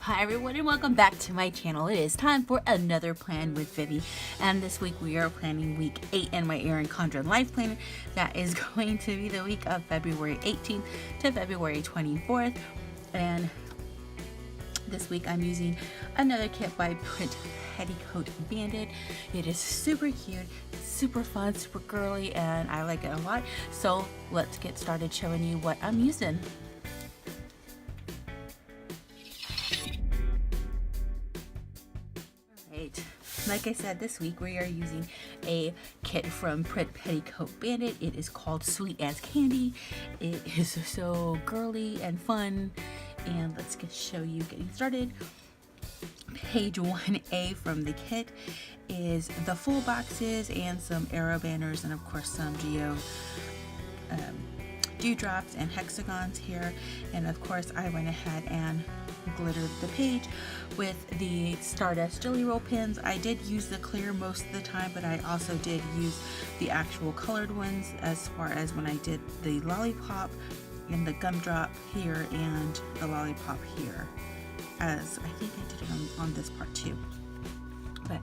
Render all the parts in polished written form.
Hi everyone and welcome back to my channel. It is time for another plan with Vivi, and this week we are planning week 8 in my Erin Condren Lifeplanner. That is going to be the week of February 18th to February 24th, and this week I'm using another kit by Print Petticoat Bandit. It is super cute, super fun, super girly, and I like it a lot. So let's get started showing you what I'm using. Like I said, this week we are using a kit from Print Petticoat Bandit. It is called Sweet as Candy. It is so girly and fun, and let's show you getting started. Page 1A from the kit is the full boxes and some arrow banners, and of course some dewdrops and hexagons here. And of course I went ahead and glittered the page with the Stardust Jelly Roll pins. I did use the clear most of the time, but I also did use the actual colored ones as far as when I did the lollipop and the gumdrop here and the lollipop here, as I think I did it on this part too. But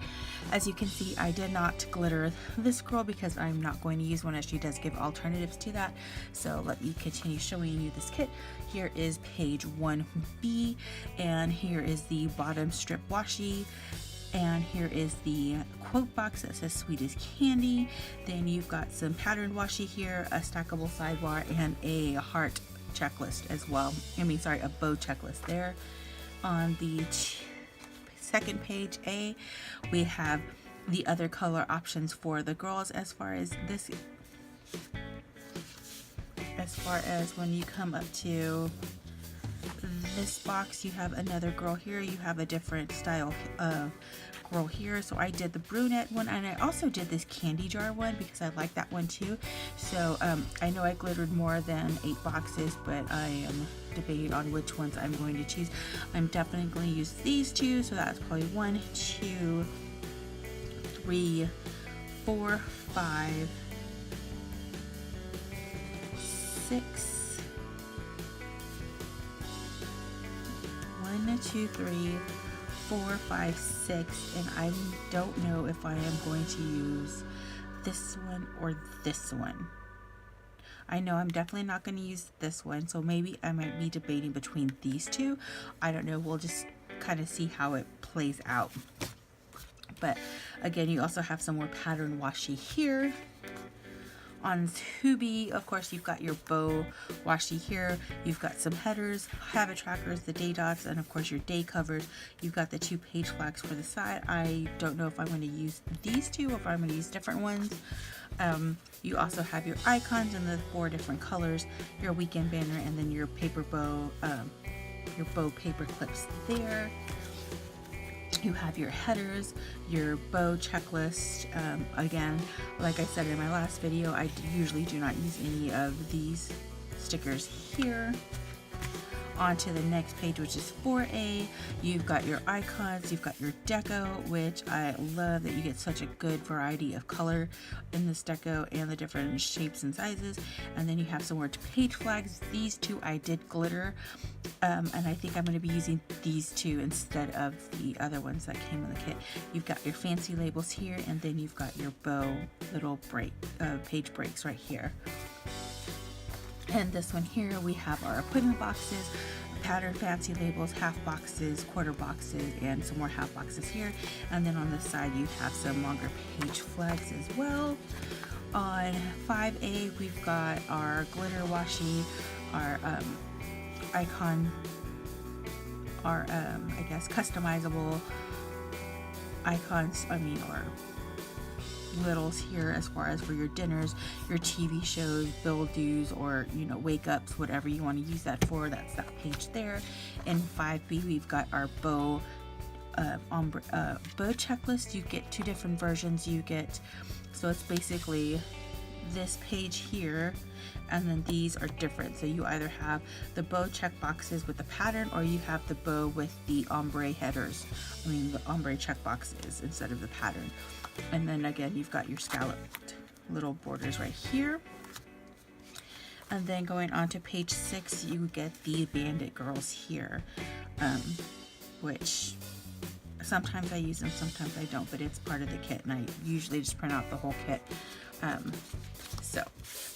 as you can see, I did not glitter this girl because I'm not going to use one, as she does give alternatives to that. So let me continue showing you this kit. Here is page 1B, and here is the bottom strip washi, and here is the quote box that says Sweet as Candy. Then you've got some patterned washi here, a stackable sidebar, and a heart checklist as well. A bow checklist there. On the second page A, we have the other color options for the girls. As far as when you come up to this box, you have another girl here. You have a different style of girl here. So I did the brunette one, and I also did this candy jar one because I like that one too. So I know I glittered more than 8 boxes, but I am debating on which ones I'm going to choose. I'm definitely going to use these two, so that's probably 1, 2, 3, 4, 5, 6, 1, 2, 3, 4, 5, 6, and I don't know if I am going to use this one or this one. I know I'm definitely not going to use this one, so maybe I might be debating between these two. I don't know. We'll just kind of see how it plays out. But again, you also have some more pattern washi here. On 2B, of course, you've got your bow washi here. You've got some headers, habit trackers, the day dots, and of course your day covers. You've got the 2 page flags for the side. I don't know if I'm going to use these two or if I'm going to use different ones. You also have your icons in the 4 different colors, your weekend banner, and then your bow paper clips there. You have your headers, your bow checklist. Again, like I said in my last video, I usually do not use any of these stickers here. On to the next page, which is 4A. You've got your icons, you've got your deco, which I love that you get such a good variety of color in this deco and the different shapes and sizes. And then you have some more page flags. These two I did glitter, and I think I'm going to be using these two instead of the other ones that came in the kit. You've got your fancy labels here, and then you've got your bow little page breaks right here. And this one here, we have our appointment boxes, pattern fancy labels, half boxes, quarter boxes, and some more half boxes here. And then on the side, you have some longer page flags as well. On 5A, we've got our glitter washi, our icon, our I guess customizable icons, or littles here, as far as for your dinners, your TV shows, bill dues, or wake ups, whatever you want to use that for. That's that page there. In 5B, we've got our bow checklist. You get 2 different versions. So it's basically this page here, and then these are different. So you either have the bow check boxes with the pattern, or you have the bow with the ombre headers, the ombre check boxes instead of the pattern. And then again, you've got your scalloped little borders right here. And then going on to page 6, you get the Bandit girls here. which sometimes I use them, sometimes I don't, but it's part of the kit, and I usually just print out the whole kit. So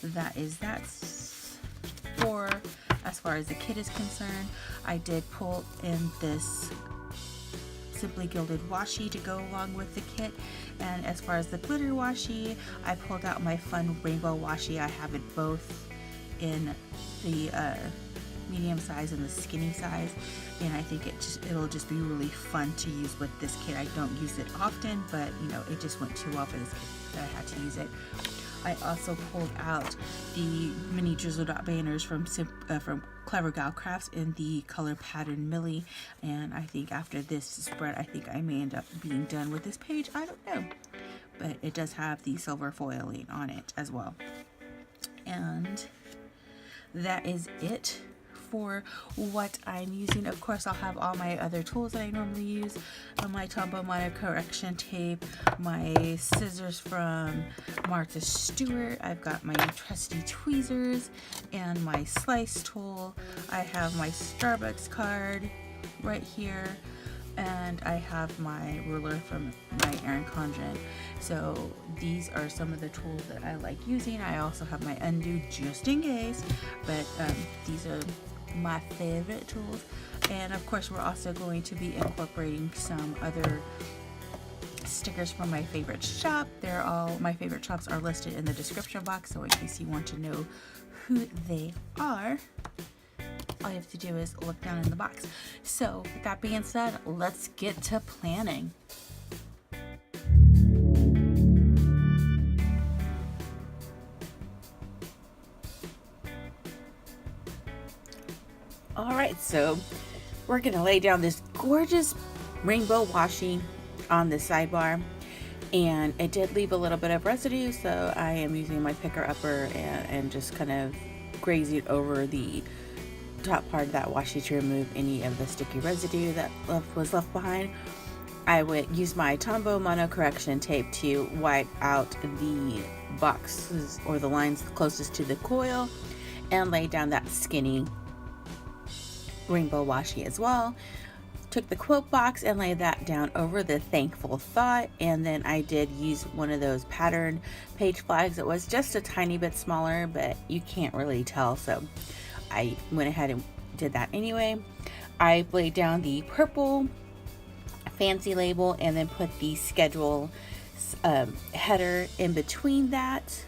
that's for as far as the kit is concerned. I did pull in this Simply Gilded washi to go along with the kit, and as far as the glitter washi, I pulled out my fun rainbow washi. I have it both in the medium size and the skinny size, and I think it'll just be really fun to use with this kit. I don't use it often, but you know, it just went too well for this kit that I had to use it. I also pulled out the mini drizzle dot banners from Clever Gal Crafts in the color pattern Millie, and I think after this spread, I think I may end up being done with this page. I don't know, but it does have the silver foiling on it as well. And that is it for what I'm using. Of course, I'll have all my other tools that I normally use, my Tombow mono correction tape, my scissors from Martha Stewart, I've got my trusty tweezers and my slice tool. I have my Starbucks card right here, and I have my ruler from my Erin Condren. So these are some of the tools that I like using. I also have my undo just in case, but these are my favorite tools. And of course, we're also going to be incorporating some other stickers from my favorite shop. My favorite shops are listed in the description box, so in case you want to know who they are, all you have to do is look down in the box. So with that being said, let's get to planning. Alright, so we're going to lay down this gorgeous rainbow washi on the sidebar, and it did leave a little bit of residue, so I am using my picker upper and just kind of grazing over the top part of that washi to remove any of the sticky residue that was left behind. I would use my Tombow mono correction tape to wipe out the boxes or the lines closest to the coil and lay down that skinny rainbow washi as well. Took the quote box and laid that down over the thankful thought, and then I did use one of those patterned page flags. It was just a tiny bit smaller, but you can't really tell, so I went ahead and did that anyway. I laid down the purple fancy label and then put the schedule header in between that,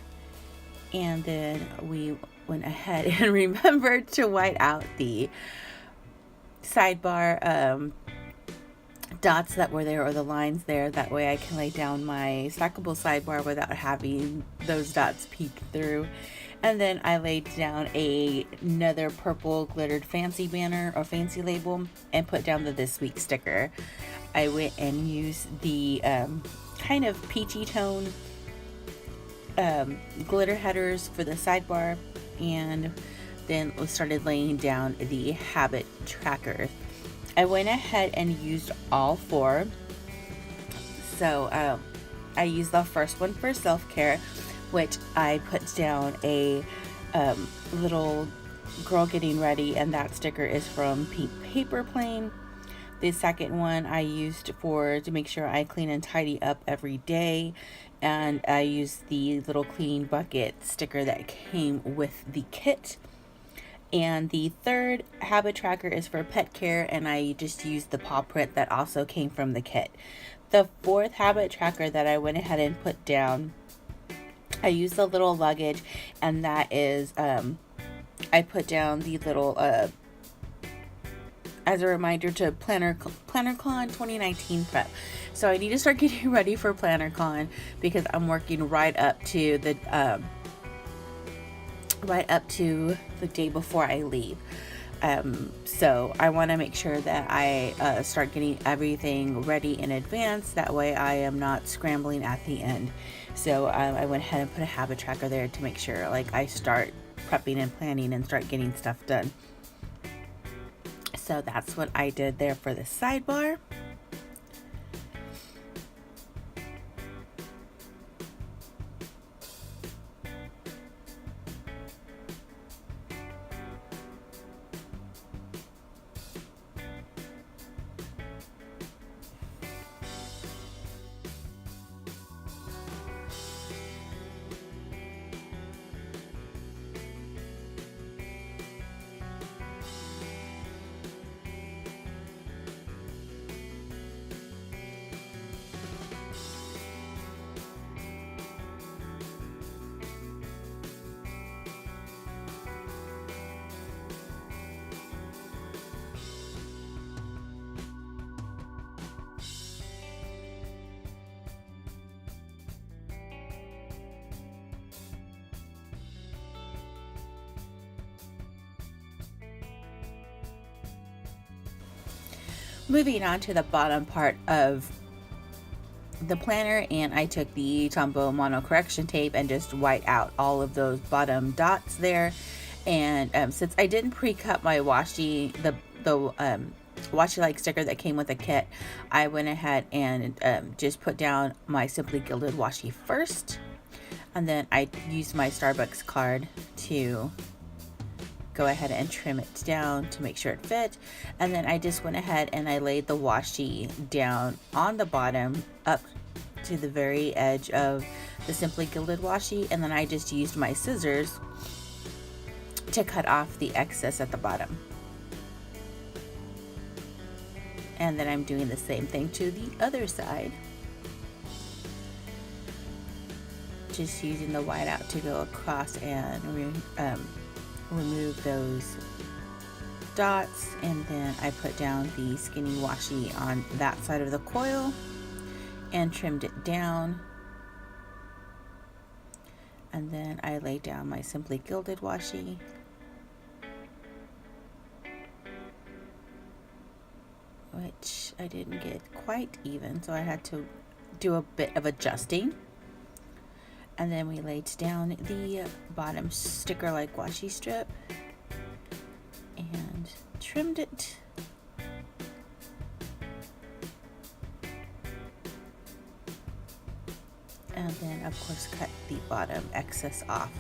and then we went ahead and remembered to white out the sidebar dots that were there, or the lines there. That way I can lay down my stackable sidebar without having those dots peek through. And then I laid down another purple glittered fancy banner or fancy label and put down the This Week sticker. I went and used the kind of peachy tone glitter headers for the sidebar, and then we started laying down the habit tracker. I went ahead and used all four. So I used the first one for self-care, which I put down a little girl getting ready, and that sticker is from PinkPaperplane. The second one I used to make sure I clean and tidy up every day, and I used the little clean bucket sticker that came with the kit. And the third habit tracker is for pet care, and I just used the paw print that also came from the kit. The fourth habit tracker that I went ahead and put down, I used the little luggage, and that is I put down the little as a reminder to PlannerCon 2019 prep. So I need to start getting ready for PlannerCon because I'm working right up to the day before I leave. So I want to make sure that I start getting everything ready in advance. That way I am not scrambling at the end. So I went ahead and put a habit tracker there to make sure like I start prepping and planning and start getting stuff done. So that's what I did there for the sidebar. moving on to the bottom part of the planner, and I took the Tombow mono correction tape and just white out all of those bottom dots there. And since I didn't pre-cut my washi, the washi like sticker that came with the kit, I went ahead and just put down my Simply Gilded washi first, and then I used my Starbucks card to go ahead and trim it down to make sure it fit. And then I just went ahead and I laid the washi down on the bottom up to the very edge of the Simply Gilded washi, and then I just used my scissors to cut off the excess at the bottom. And then I'm doing the same thing to the other side, just using the whiteout to go across and remove those dots. And then I put down the skinny washi on that side of the coil and trimmed it down. And then I laid down my Simply Gilded washi. Which I didn't get quite even, so I had to do a bit of adjusting. And then we laid down the bottom sticker-like washi strip and trimmed it. And then, of course, cut the bottom excess off.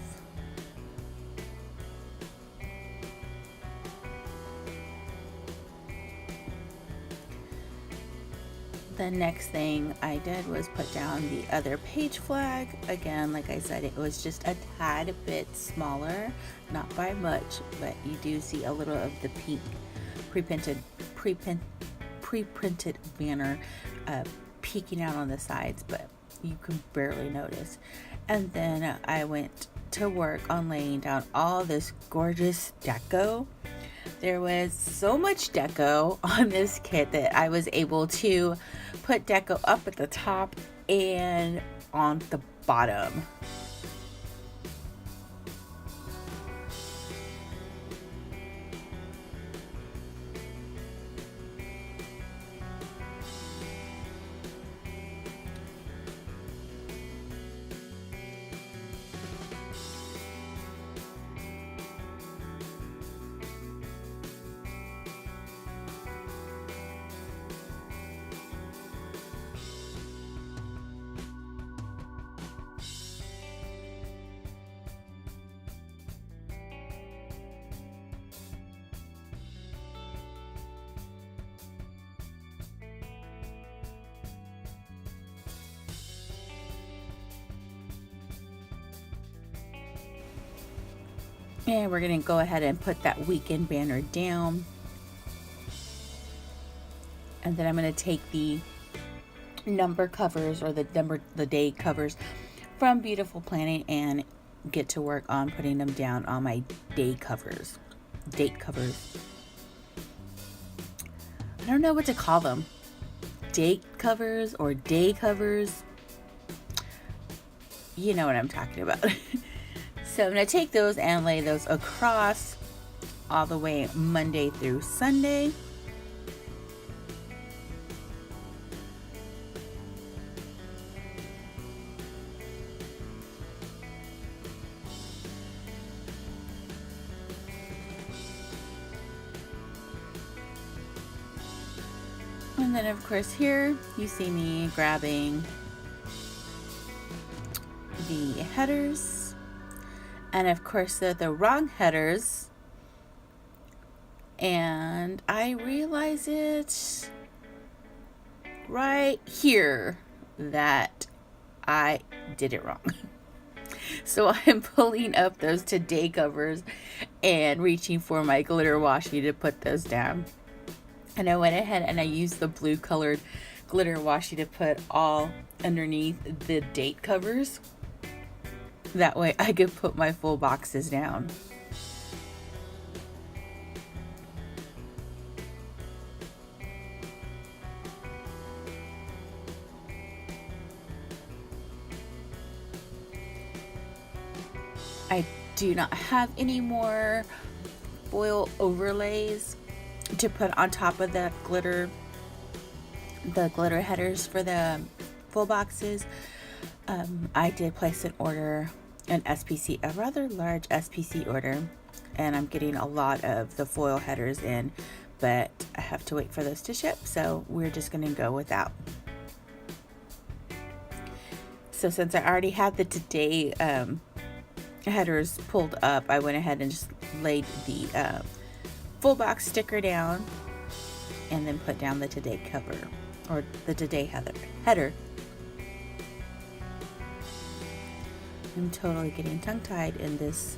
The next thing I did was put down the other page flag. Again, like I said, it was just a tad bit smaller, not by much, but you do see a little of the pink pre-printed banner peeking out on the sides, but you can barely notice. And then I went to work on laying down all this gorgeous deco. There was so much deco on this kit that I was able to put deco up at the top and on the bottom. And we're going to go ahead and put that weekend banner down. And then I'm going to take the number covers, or the day covers from Beautiful Planning, and get to work on putting them down on my date covers. I don't know what to call them. Date covers or day covers. You know what I'm talking about. So I'm going to take those and lay those across all the way Monday through Sunday. And then of course here you see me grabbing the headers. And of course they're the wrong headers, and I realize it right here that I did it wrong. So I'm pulling up those today covers and reaching for my glitter washi to put those down. And I went ahead and I used the blue colored glitter washi to put all underneath the date covers. That way I could put my full boxes down. I do not have any more foil overlays to put on top of that glitter the glitter headers for the full boxes. I did place an order, a rather large SPC order, and I'm getting a lot of the foil headers in, but I have to wait for those to ship, so we're just going to go without. So since I already had the Today headers pulled up, I went ahead and just laid the full box sticker down and then put down the Today cover, or the Today header. I'm totally getting tongue-tied in this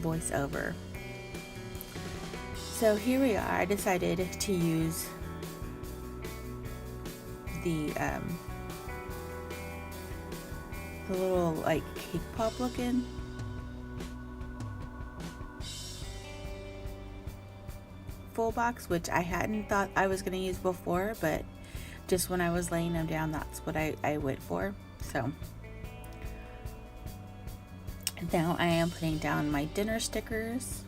voiceover. So here we are. I decided to use the little like cake pop looking full box, which I hadn't thought I was going to use before, but just when I was laying them down, that's what I went for. So now I am putting down my dinner stickers.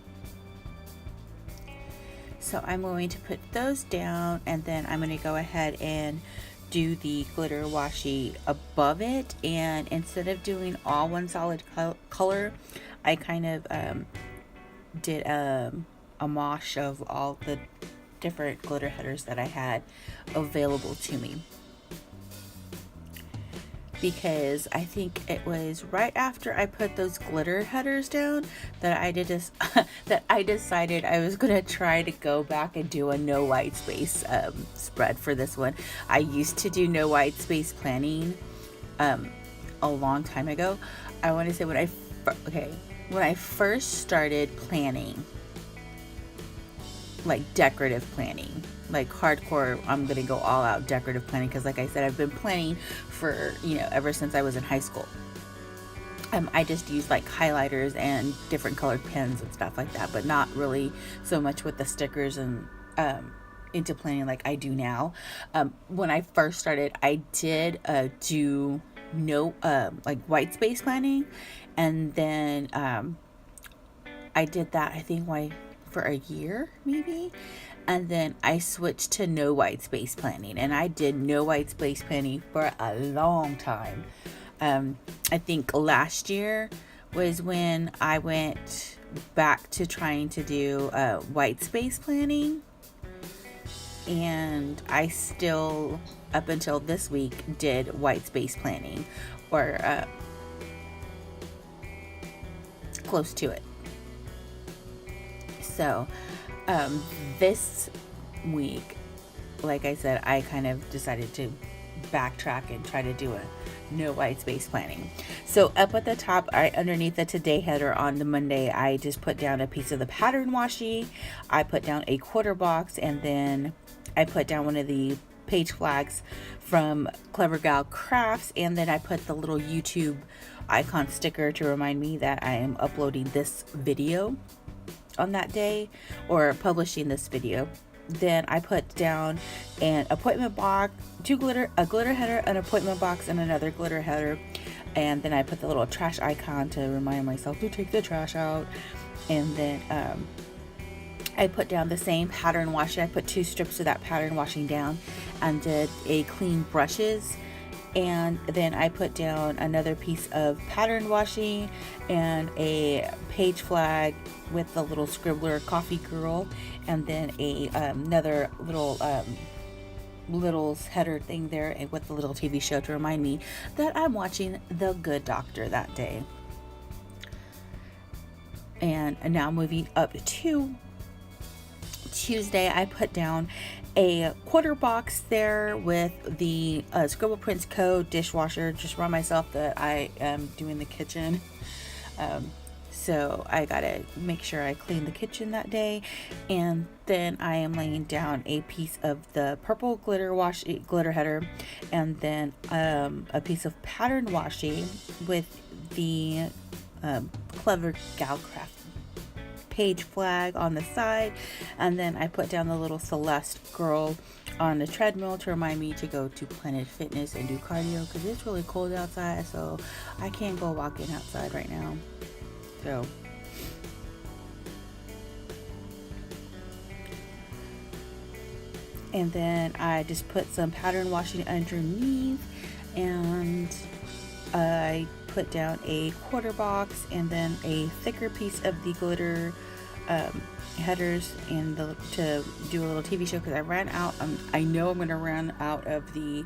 So I'm going to put those down, and then I'm going to go ahead and do the glitter washi above it. And instead of doing all one solid color, I kind of did a mosh of all the different glitter headers that I had available to me, because I think it was right after I put those glitter headers down that I decided I was gonna try to go back and do a no white space spread for this one. I used to do no white space planning a long time ago. I want to say when I first started planning, like decorative planning, like hardcore, I'm gonna go all out decorative planning, because like I said, I've been planning for, ever since I was in high school. I just used like highlighters and different colored pens and stuff like that, but not really so much with the stickers and into planning like I do now. When I first started, I did do no like white space planning, and then I did that, I think, for a year maybe, and then I switched to no white space planning, and I did no white space planning for a long time. I think last year was when I went back to trying to do white space planning, and I still, up until this week, did white space planning, or close to it. So this week, like I said, I kind of decided to backtrack and try to do a no white space planning. So up at the top, underneath the Today header on the Monday, I just put down a piece of the pattern washi. I put down a quarter box, and then I put down one of the page flags from Clever Gal Crafts, and then I put the little YouTube icon sticker to remind me that I am uploading this video on that day, or publishing this video. Then I put down an appointment box, a glitter header, an appointment box, and another glitter header. And then I put the little trash icon to remind myself to take the trash out. And then I put down the same pattern washi. I put 2 strips of that pattern washing down and did a clean brushes. And then I put down another piece of pattern washi and a page flag with the little scribbler coffee girl, and then another little header thing there with the little TV show to remind me that I'm watching The Good Doctor that day. And now moving up to Tuesday, I put down a quarter box there with the ScribblePrintsCo dishwasher. Just remind myself that I am doing the kitchen. So I gotta make sure I clean the kitchen that day. And then I am laying down a piece of the purple glitter header, and then a piece of pattern washi with the Clever Gal Craft page flag on the side. And then I put down the little Celeste girl on the treadmill to remind me to go to Planet Fitness and do cardio, because it's really cold outside, so I can't go walking outside right now. So And then I just put some pattern washing underneath, and I put down a quarter box and then a thicker piece of the glitter headers and to do a little TV show, because I ran out. I know I'm gonna run out of the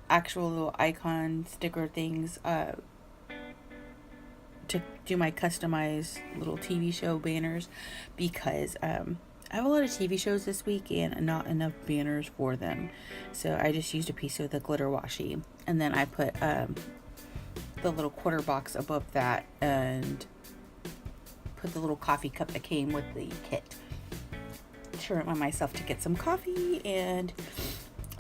actual little icon sticker things to do my customized little TV show banners, because I have a lot of TV shows this week and not enough banners for them. So I just used a piece of the glitter washi, and then I put the little quarter box above that and put the little coffee cup that came with the kit to remind myself to get some coffee. And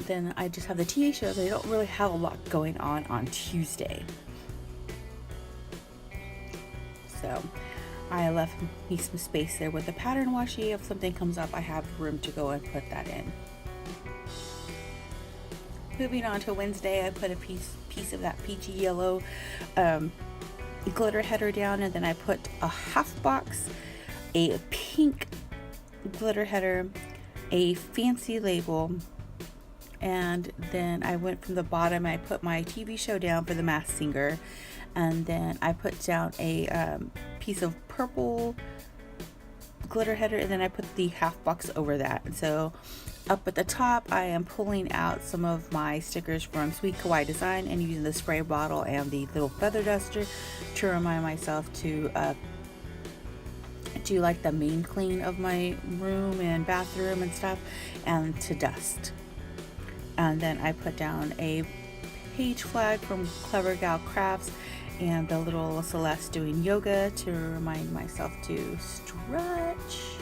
then I just have the TA shows. I don't really have a lot going on Tuesday, so I left me some space there with the pattern washi. If something comes up, I have room to go and put that in. Moving on to Wednesday, I put a piece of that peachy yellow glitter header down, and then I put a half box, a pink glitter header, a fancy label, and then I went from the bottom. I put my TV show down for The Masked Singer, and then I put down a piece of purple glitter header, and then I put the half box over that. And so up at the top, I am pulling out some of my stickers from SweetKawaiiDesign and using the spray bottle and the little feather duster to remind myself to do like the main clean of my room and bathroom and stuff, and to dust. And then I put down a page flag from Clever Gal Crafts and the little Celeste doing yoga to remind myself to stretch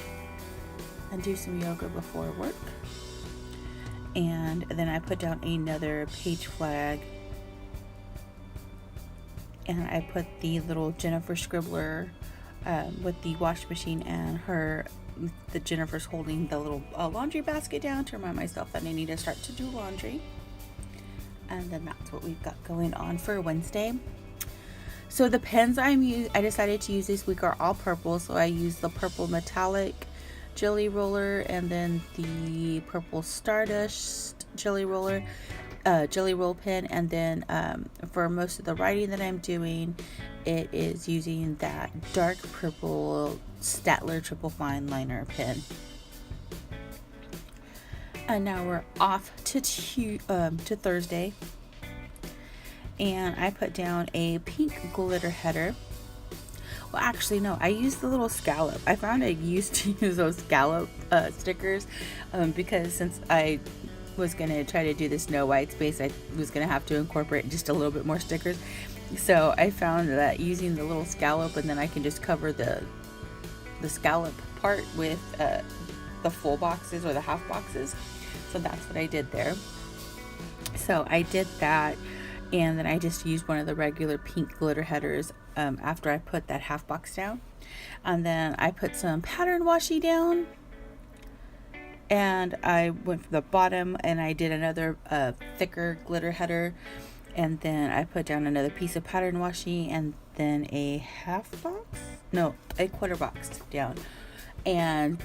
and do some yoga before work. And then I put down another page flag, and I put the little Jennifer Scribbler with the wash machine and the Jennifer's holding the little laundry basket down to remind myself that I need to start to do laundry. And then that's what we've got going on for Wednesday. So the pens I decided to use this week are all purple. So I used the purple metallic jelly roller, and then the purple Stardust jelly roll pen, and then for most of the writing that I'm doing, it is using that dark purple Statler triple fine liner pen. And now we're off to Thursday, and I put down a pink glitter header. Well, actually, no, I used the little scallop. I found I used to use those scallop stickers because since I was going to try to do this no white space, I was going to have to incorporate just a little bit more stickers. So I found that using the little scallop, and then I can just cover the scallop part with the full boxes or the half boxes. So that's what I did there. So I did that, and then I just used one of the regular pink glitter headers after I put that half box down. And then I put some pattern washi down, and I went from the bottom and I did another thicker glitter header, and then I put down another piece of pattern washi, and then a quarter box down. And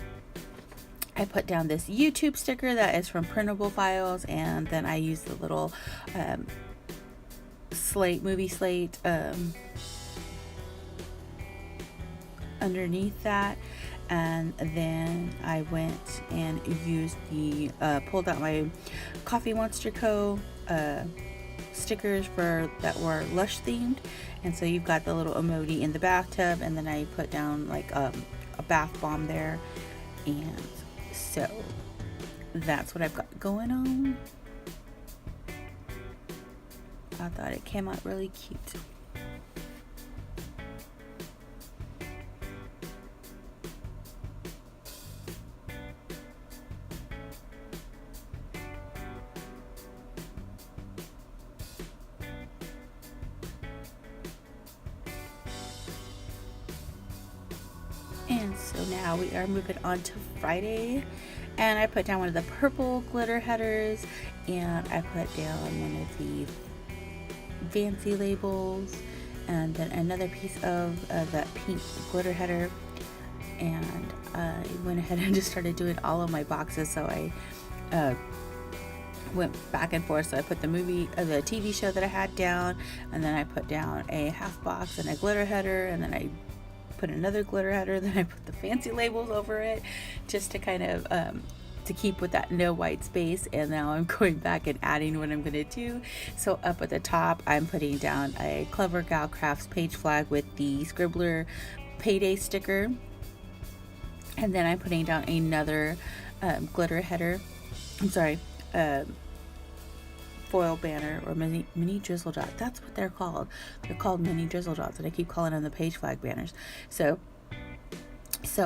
I put down this YouTube sticker that is from Printable Files, and then I used the little movie slate underneath that. And then I went and used pulled out my Coffee Monster Co. stickers that were Lush themed. And so you've got the little emoji in the bathtub, and then I put down like a bath bomb there. And so that's what I've got going on. I thought it came out really cute. And so now we are moving on to Friday, and I put down one of the purple glitter headers, and I put down one of the fancy labels, and then another piece of that pink glitter header, and I went ahead and just started doing all of my boxes. So I went back and forth. So I put the TV show that I had down, and then I put down a half box and a glitter header, and then I put another glitter header, then I put the fancy labels over it, just to kind of to keep with that no white space. And now I'm going back and adding what I'm going to do. So up at the top, I'm putting down a Clever Gal Crafts page flag with the Scribbler payday sticker, and then I'm putting down another glitter header, foil banner, or mini drizzle dot. That's what they're called. They're called mini drizzle dots, and I keep calling them the page flag banners. So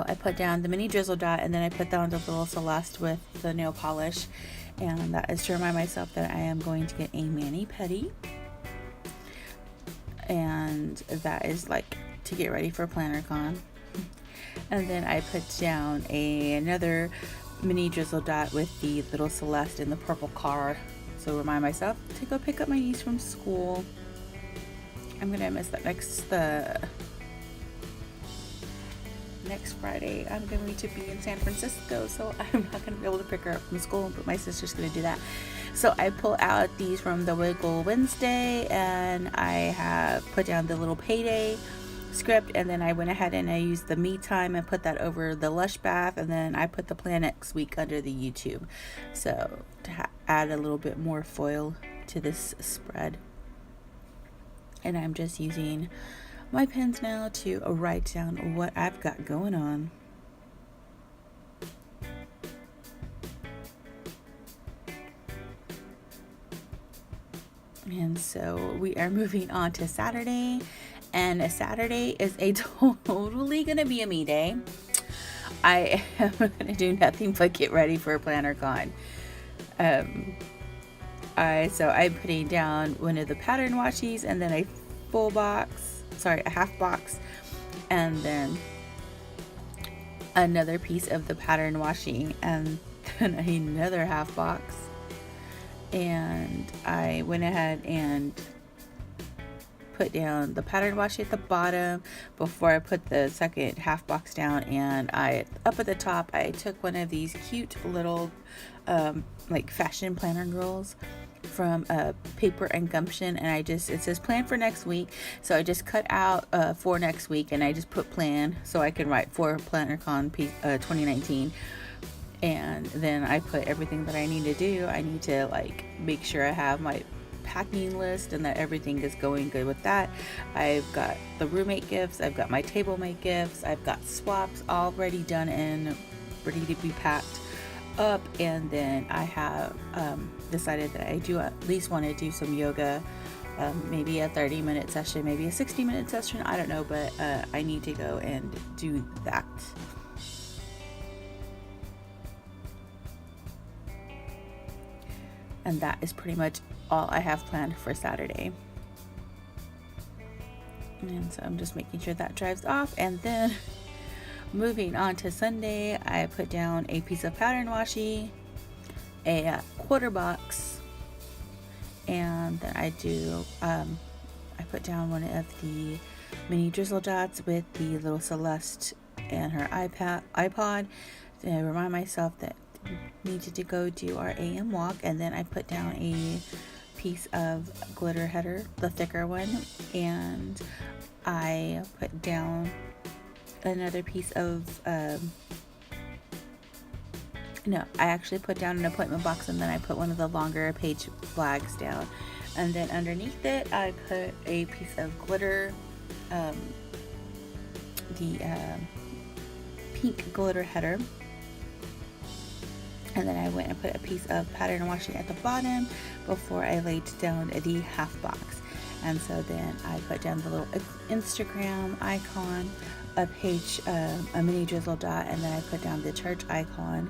I put down the mini drizzle dot, and then I put down the little Celeste with the nail polish, and that is to remind myself that I am going to get a mani-pedi, and that is like to get ready for PlannerCon. And then I put down another mini drizzle dot with the little Celeste in the purple car, so remind myself to go pick up my niece from school. I'm gonna miss that next Friday. I'm going to be in San Francisco, so I'm not going to be able to pick her up from school, but my sister's going to do that. So I pull out these from the Wiggle Wednesday, and I have put down the little payday script, and then I went ahead and I used the me time and put that over the Lush Bath, and then I put the plan next week under the YouTube, so to add a little bit more foil to this spread. And I'm just using my pens now to write down what I've got going on. And so we are moving on to Saturday, and Saturday is a totally gonna be a me day. I am gonna do nothing but get ready for PlannerCon. So I'm putting down one of the pattern washies, and then a half box, and then another piece of the pattern washi, and then another half box. And I went ahead and put down the pattern washi at the bottom before I put the second half box down, and up at the top I took one of these cute little like fashion planner girls from Paper and Gumption, and it says plan for next week, so I just cut out for next week, and I just put plan so I can write for PlannerCon 2019. And then I put everything that I need to do. I need to like make sure I have my packing list and that everything is going good with that. I've got the roommate gifts, I've got my table mate gifts, I've got swaps already done and ready to be packed up. And then I have decided that I do at least want to do some yoga, maybe a 30-minute session, maybe a 60-minute session, I don't know, but I need to go and do that. And that is pretty much all I have planned for Saturday. And so I'm just making sure that drives off. And then moving on to Sunday, I put down a piece of pattern washi, a quarter box, and then I put down one of the mini drizzle dots with the little Celeste and her iPod to remind myself that needed to go do our AM walk. And then I put down a piece of glitter header, the thicker one, and I put down another piece of I actually put down an appointment box, and then I put one of the longer page flags down, and then underneath it I put a piece of glitter, the pink glitter header. And then I went and put a piece of pattern washi at the bottom before I laid down the half box. And so then I put down the little Instagram icon, a mini drizzle dot, and then I put down the church icon.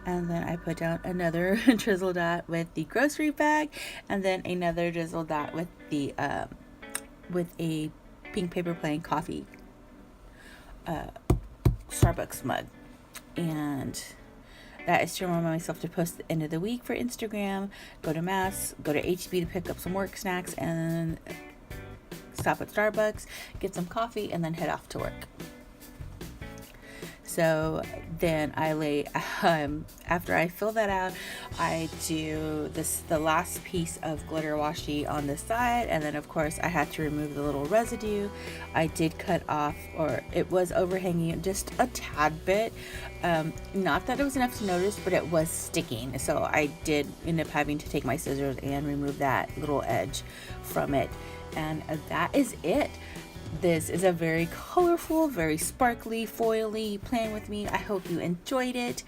And then I put down another drizzle dot with the grocery bag, and then another drizzle dot with the with a PinkPaperplane coffee Starbucks mug. And that is to remind myself to post the end of the week for Instagram, go to Mass, go to HB to pick up some work snacks, and stop at Starbucks, get some coffee, and then head off to work. So then I lay, after I fill that out, I do the last piece of glitter washi on the side, and then of course I had to remove the little residue. I did cut off, or it was overhanging just a tad bit. Not that it was enough to notice, but it was sticking. So I did end up having to take my scissors and remove that little edge from it. And that is it. This is a very colorful, very sparkly, foily plan with me. I hope you enjoyed it.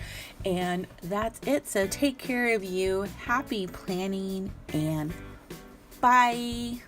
And that's it. So take care of you. Happy planning and bye.